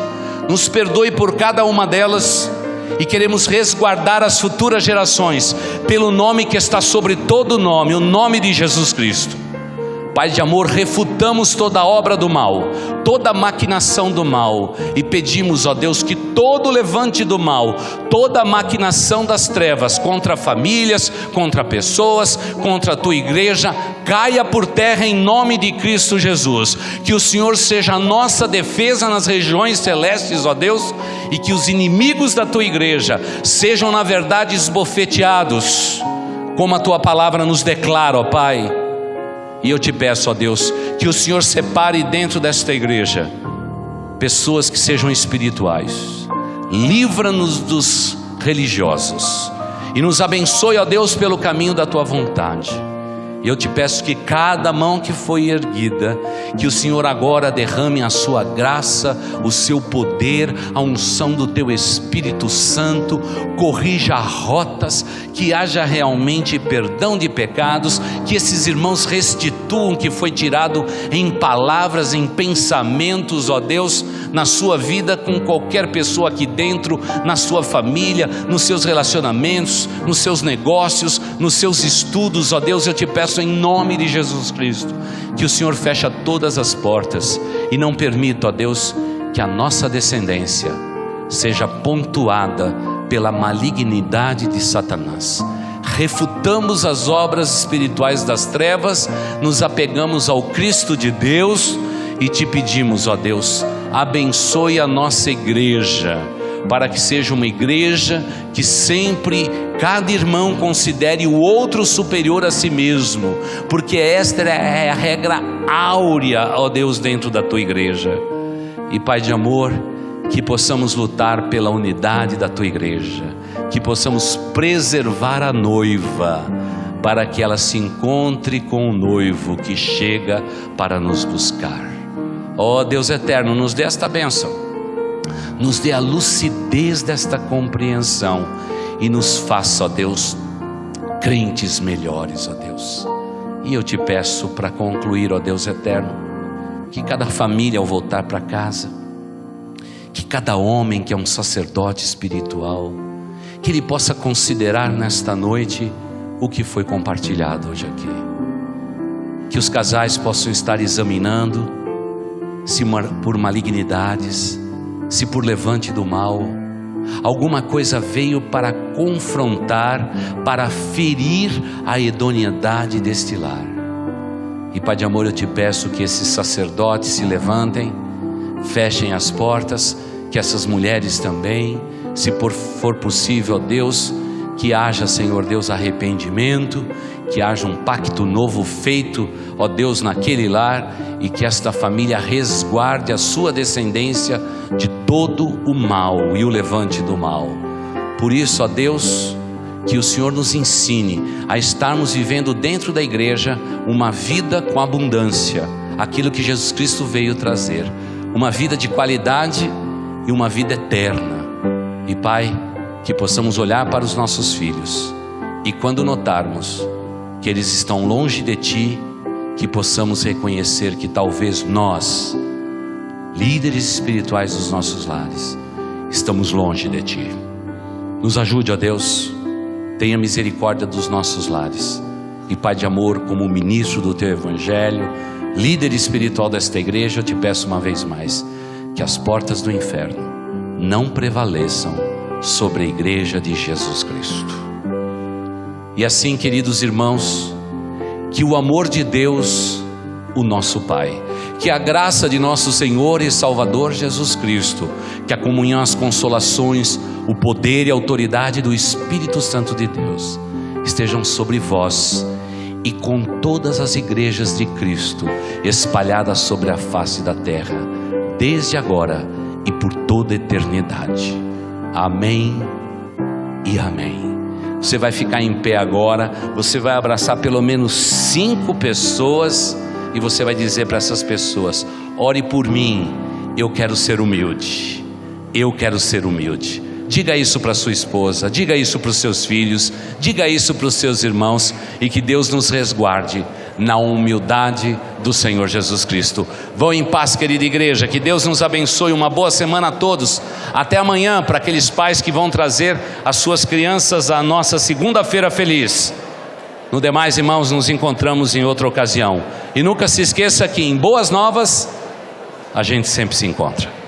nos perdoe por cada uma delas, e queremos resguardar as futuras gerações pelo nome que está sobre todo nome, o nome de Jesus Cristo. Pai de amor, refutamos toda obra do mal, toda maquinação do mal, e pedimos, ó Deus, que todo levante do mal, toda maquinação das trevas contra famílias, contra pessoas, contra a tua igreja, caia por terra em nome de Cristo Jesus. Que o Senhor seja a nossa defesa nas regiões celestes, ó Deus, e que os inimigos da tua igreja sejam na verdade esbofeteados, como a tua palavra nos declara, ó Pai. E eu te peço, ó Deus, que o Senhor separe dentro desta igreja pessoas que sejam espirituais. Livra-nos dos religiosos e nos abençoe, ó Deus, pelo caminho da tua vontade. E eu te peço que cada mão que foi erguida, que o Senhor agora derrame a sua graça, o seu poder, a unção do teu Espírito Santo, corrija rotas, que haja realmente perdão de pecados, que esses irmãos restituam o que foi tirado em palavras, em pensamentos, ó Deus, na sua vida, com qualquer pessoa aqui dentro, na sua família, nos seus relacionamentos, nos seus negócios, nos seus estudos, ó Deus. Eu te peço em nome de Jesus Cristo, que o Senhor feche todas as portas e não permita, ó Deus, que a nossa descendência seja pontuada pela malignidade de Satanás. Refutamos as obras espirituais das trevas, nos apegamos ao Cristo de Deus e te pedimos, ó Deus, abençoe a nossa igreja, para que seja uma igreja que sempre cada irmão considere o outro superior a si mesmo, porque esta é a regra áurea, ó Deus, dentro da tua igreja. E Pai de amor, que possamos lutar pela unidade da tua igreja, que possamos preservar a noiva, para que ela se encontre com o noivo que chega para nos buscar. Ó Deus eterno, nos dê esta bênção, nos dê a lucidez desta compreensão e nos faça, ó Deus, crentes melhores, ó Deus. E eu te peço para concluir, ó Deus eterno, que cada família ao voltar para casa, que cada homem que é um sacerdote espiritual, que ele possa considerar nesta noite o que foi compartilhado hoje aqui. Que os casais possam estar examinando se por malignidades, se por levante do mal, alguma coisa veio para confrontar, para ferir a idoneidade deste lar. E Pai de amor, eu te peço que esses sacerdotes se levantem, fechem as portas, que essas mulheres também, se for possível, ó Deus, que haja, Senhor Deus, arrependimento, que haja um pacto novo feito, ó Deus, naquele lar, e que esta família resguarde a sua descendência de todo o mal e o levante do mal. Por isso, ó Deus, que o Senhor nos ensine a estarmos vivendo dentro da igreja uma vida com abundância, aquilo que Jesus Cristo veio trazer, uma vida de qualidade e uma vida eterna. E Pai, que possamos olhar para os nossos filhos e quando notarmos que eles estão longe de Ti, que possamos reconhecer que talvez nós líderes espirituais dos nossos lares, estamos longe de Ti. Nos ajude, ó Deus, tenha misericórdia dos nossos lares. E Pai de amor, como ministro do Teu Evangelho, líder espiritual desta igreja, eu te peço uma vez mais, que as portas do inferno não prevaleçam sobre a igreja de Jesus Cristo. E assim, queridos irmãos, que o amor de Deus, o nosso Pai, que a graça de nosso Senhor e Salvador Jesus Cristo, que a comunhão, as consolações, o poder e a autoridade do Espírito Santo de Deus estejam sobre vós e com todas as igrejas de Cristo espalhadas sobre a face da terra, desde agora e por toda a eternidade. Amém e amém. Você vai ficar em pé agora, você vai abraçar pelo menos 5 pessoas e você vai dizer para essas pessoas: ore por mim, eu quero ser humilde, eu quero ser humilde. Diga isso para sua esposa, diga isso para os seus filhos, diga isso para os seus irmãos, e que Deus nos resguarde na humildade do Senhor Jesus Cristo. Vão em paz, querida igreja, que Deus nos abençoe, uma boa semana a todos. Até amanhã, para aqueles pais que vão trazer as suas crianças à nossa segunda-feira feliz. No demais, irmãos, nos encontramos em outra ocasião. E nunca se esqueça que em boas novas, a gente sempre se encontra.